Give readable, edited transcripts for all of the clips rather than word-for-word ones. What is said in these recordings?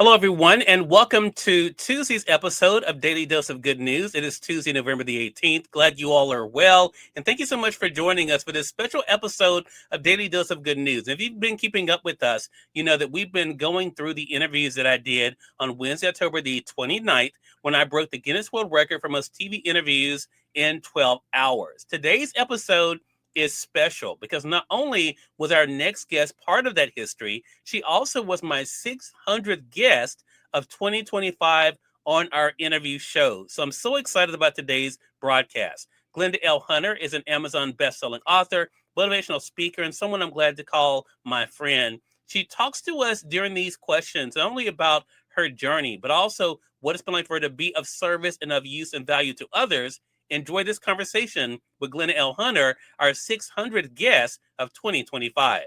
Hello, everyone, and welcome to Tuesday's episode of Daily Dose of Good News. It is Tuesday, November the 18th. Glad you all are well, and thank you so much for joining us for this special episode of Daily Dose of Good News. If you've been keeping up with us, you know that we've been going through the interviews that I did on Wednesday, October the 29th, when I broke the Guinness World Record for most TV interviews in 12 hours. Today's episode is special because not only was our next guest part of that history, she also was my 600th guest of 2025 on our interview show. So I'm so excited about today's broadcast. Glenda L is an Amazon bestselling author, motivational speaker, and someone I'm glad to call my friend. She talks to us during these questions, not only about her journey, but also what it's been like for her to be of service and of use and value to others. Enjoy this conversation with Glenda L. our 600th guest of 2025.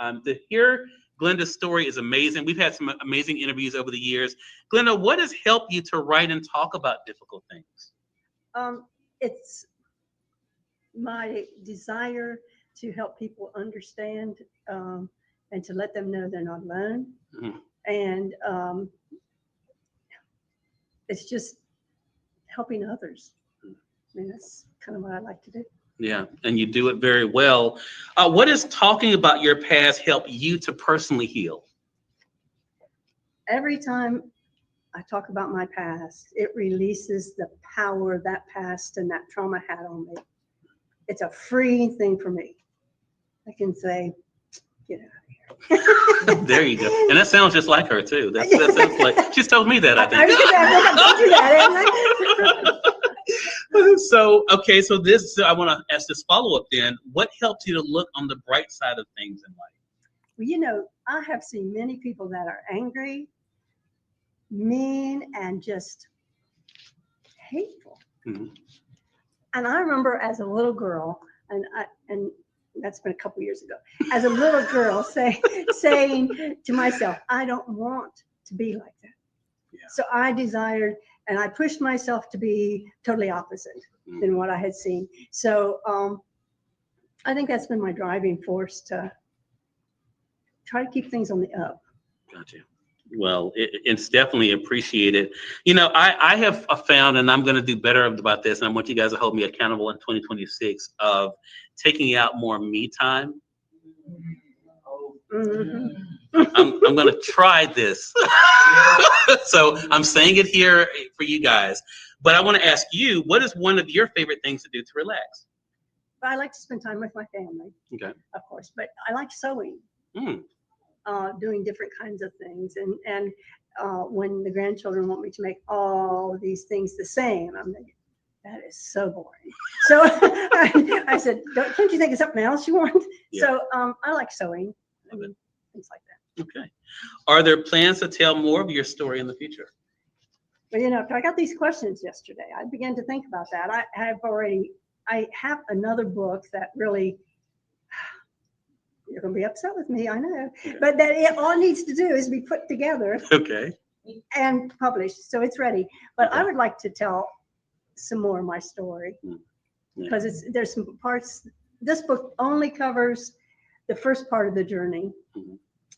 To hear Glenda's story is amazing. We've had some amazing interviews over the years. Glenda, what has helped you to write and talk about difficult things? It's my desire to help people understand and to let them know they're not alone. Mm-hmm. And it's just helping others. I mean, that's kind of what I like to do. Yeah, and you do it very well. What does talking about your past help you to personally heal? Every time I talk about my past, it releases the power that past and that trauma had on me. It's a freeing thing for me. I can say, get out of here. There you go. And that sounds just like her, too. That sounds like, she's told me that, I think. I told you that. So I want to ask this follow-up then. What helps you to look on the bright side of things in life? Well, you know, I have seen many people that are angry, mean, and just hateful. Mm-hmm. And I remember as a little girl, and that's been a couple years ago, as a little girl saying to myself, I don't want to be like that. Yeah. So I desired, and I pushed myself to be totally opposite than what I had seen. So I think that's been my driving force to try to keep things on the up. Gotcha. Well, it's definitely appreciated. You know, I have found, and I'm going to do better about this, and I want you guys to hold me accountable in 2026 of taking out more me time. Mm-hmm. I'm going to try this. So I'm saying it here for you guys. But I want to ask you, what is one of your favorite things to do to relax? I like to spend time with my family. Okay. Of course. But I like sewing. Doing different kinds of things. And when the grandchildren want me to make all these things the same, I'm like, that is so boring. So I said, can't you think of something else you want? Yeah. So I like sewing and things like that. Okay. Are there plans to tell more of your story in the future? Well, you know, I got these questions yesterday. I began to think about that. I have another book that really, you're going to be upset with me, I know, okay. But that it all needs to do is be put together. Okay. And published, so it's ready. But okay. I would like to tell some more of my story because there's some parts. This book only covers the first part of the journey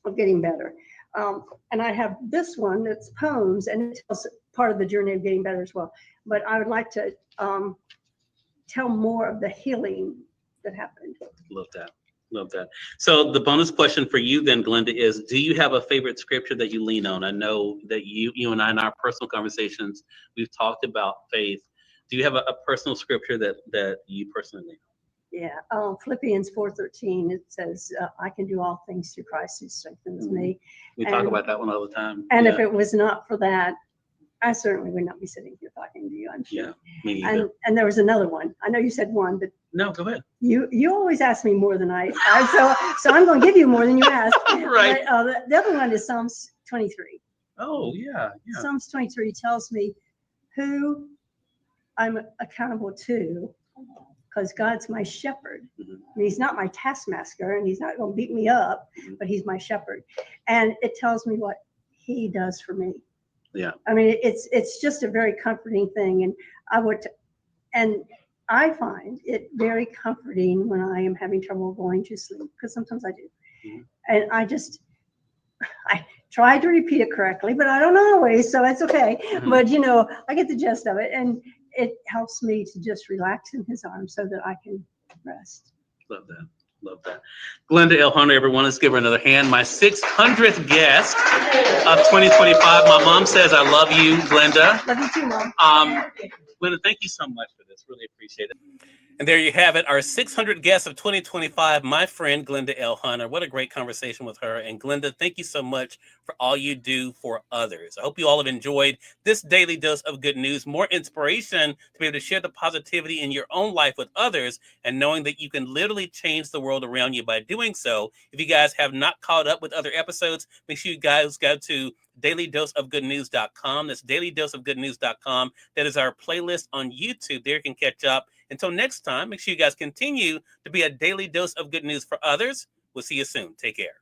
of getting better. And I have this one that's poems, and it tells part of the journey of getting better as well. But I would like to tell more of the healing that happened. Love that. Love that. So the bonus question for you then, Glenda, is do you have a favorite scripture that you lean on? I know that you and I in our personal conversations, we've talked about faith. Do you have a personal scripture that you personally lean on? Yeah, Philippians 4:13, it says, I can do all things through Christ who strengthens me. We talk about that one all the time. And if it was not for that, I certainly would not be sitting here talking to you, I'm sure. Yeah, me either. And there was another one. I know you said one, but no, go ahead. You always ask me more than I so I'm going to give you more than you asked. Right. But, the other one is Psalms 23. Oh, yeah. Psalms 23 tells me who I'm accountable to because God's my shepherd. Mm-hmm. And he's not my taskmaster, and he's not going to beat me up, but he's my shepherd. And it tells me what he does for me. Yeah. I mean, it's just a very comforting thing. And I find it very comforting when I am having trouble going to sleep, because sometimes I do. Mm-hmm. And try to repeat it correctly, but I don't always, so it's okay. But you know, I get the gist of it, and it helps me to just relax in his arms so that I can rest. Love that. Love that. Glenda L. Hunter, everyone, let's give her another hand. My 600th guest of 2025. My mom says, I love you, Glenda. Love you too, Mom. Glenda, thank you so much for this. Really appreciate it. And there you have it, our 600 guests of 2025, my friend Glenda L. Hunter. What a great conversation with her. And Glenda, thank you so much for all you do for others. I hope you all have enjoyed this daily dose of good news, more inspiration to be able to share the positivity in your own life with others, and knowing that you can literally change the world around you by doing so. If you guys have not caught up with other episodes, make sure you guys go to dailydoseofgoodnews.com. That's dailydoseofgoodnews.com. That is our playlist on YouTube. There you can catch up. Until next time, make sure you guys continue to be a daily dose of good news for others. We'll see you soon. Take care.